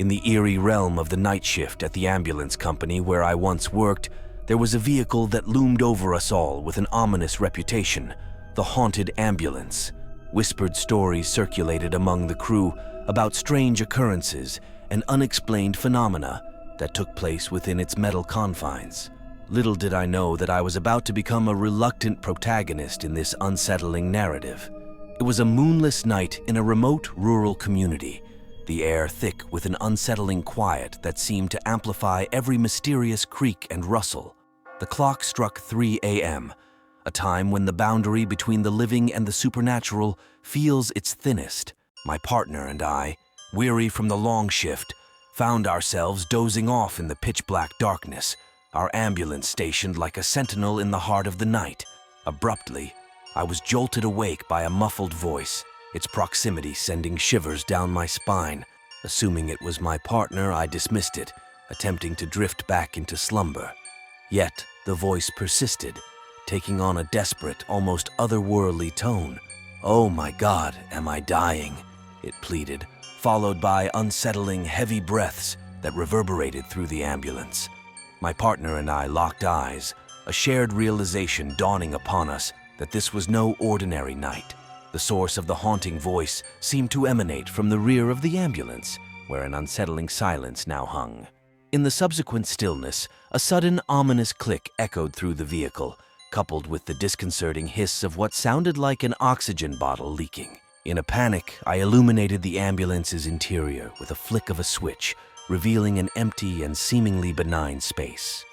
In the eerie realm of the night shift at the ambulance company where I once worked, there was a vehicle that loomed over us all with an ominous reputation, the haunted ambulance. Whispered stories circulated among the crew about strange occurrences and unexplained phenomena that took place within its metal confines. Little did I know that I was about to become a reluctant protagonist in this unsettling narrative. It was a moonless night in a remote rural community, the air thick with an unsettling quiet that seemed to amplify every mysterious creak and rustle. The clock struck 3 a.m., a time when the boundary between the living and the supernatural feels its thinnest. My partner and I, weary from the long shift, found ourselves dozing off in the pitch-black darkness, our ambulance stationed like a sentinel in the heart of the night. Abruptly, I was jolted awake by a muffled voice, its proximity sending shivers down my spine. Assuming it was my partner, I dismissed it, attempting to drift back into slumber. Yet, the voice persisted, taking on a desperate, almost otherworldly tone. "Oh my God, am I dying?" it pleaded, followed by unsettling, heavy breaths that reverberated through the ambulance. My partner and I locked eyes, a shared realization dawning upon us that this was no ordinary night. The source of the haunting voice seemed to emanate from the rear of the ambulance, where an unsettling silence now hung. In the subsequent stillness, a sudden ominous click echoed through the vehicle, coupled with the disconcerting hiss of what sounded like an oxygen bottle leaking. In a panic, I illuminated the ambulance's interior with a flick of a switch, revealing an empty and seemingly benign space.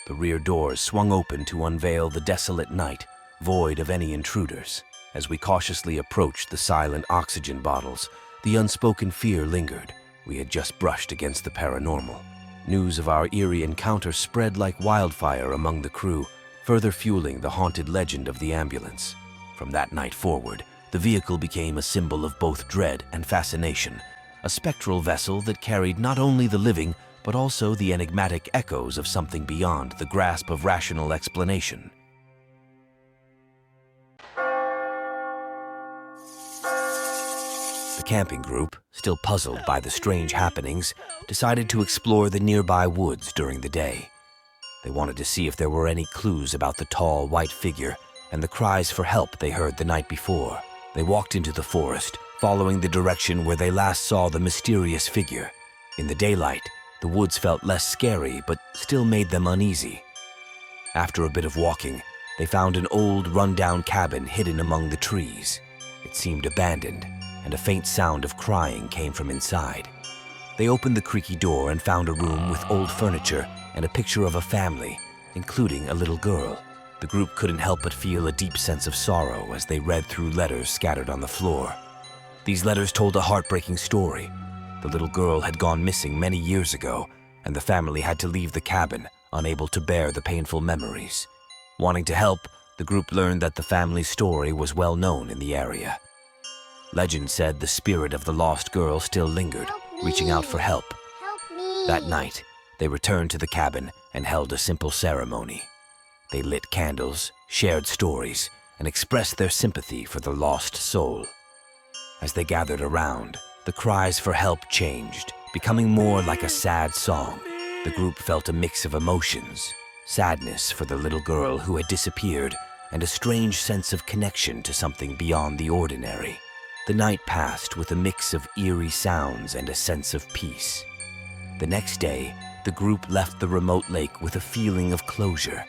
The rear doors swung open to unveil the desolate night, void of any intruders. As we cautiously approached the silent oxygen bottles, the unspoken fear lingered. We had just brushed against the paranormal. News of our eerie encounter spread like wildfire among the crew, further fueling the haunted legend of the ambulance. From that night forward, the vehicle became a symbol of both dread and fascination, a spectral vessel that carried not only the living, but also the enigmatic echoes of something beyond the grasp of rational explanation. The camping group, still puzzled by the strange happenings, decided to explore the nearby woods during the day. They wanted to see if there were any clues about the tall, white figure and the cries for help they heard the night before. They walked into the forest, following the direction where they last saw the mysterious figure. In the daylight, the woods felt less scary, but still made them uneasy. After a bit of walking, they found an old, run-down cabin hidden among the trees. It seemed abandoned, and a faint sound of crying came from inside. They opened the creaky door and found a room with old furniture and a picture of a family, including a little girl. The group couldn't help but feel a deep sense of sorrow as they read through letters scattered on the floor. These letters told a heartbreaking story. The little girl had gone missing many years ago, and the family had to leave the cabin, unable to bear the painful memories. Wanting to help, the group learned that the family's story was well known in the area. Legend said the spirit of the lost girl still lingered, reaching out for help. Help me! That night, they returned to the cabin and held a simple ceremony. They lit candles, shared stories, and expressed their sympathy for the lost soul. As they gathered around, the cries for help changed, becoming more like a sad song. The group felt a mix of emotions, sadness for the little girl who had disappeared, and a strange sense of connection to something beyond the ordinary. The night passed with a mix of eerie sounds and a sense of peace. The next day, the group left the remote lake with a feeling of closure.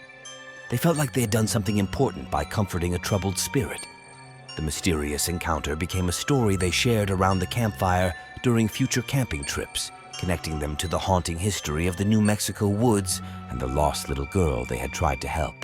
They felt like they had done something important by comforting a troubled spirit. The mysterious encounter became a story they shared around the campfire during future camping trips, connecting them to the haunting history of the New Mexico woods and the lost little girl they had tried to help.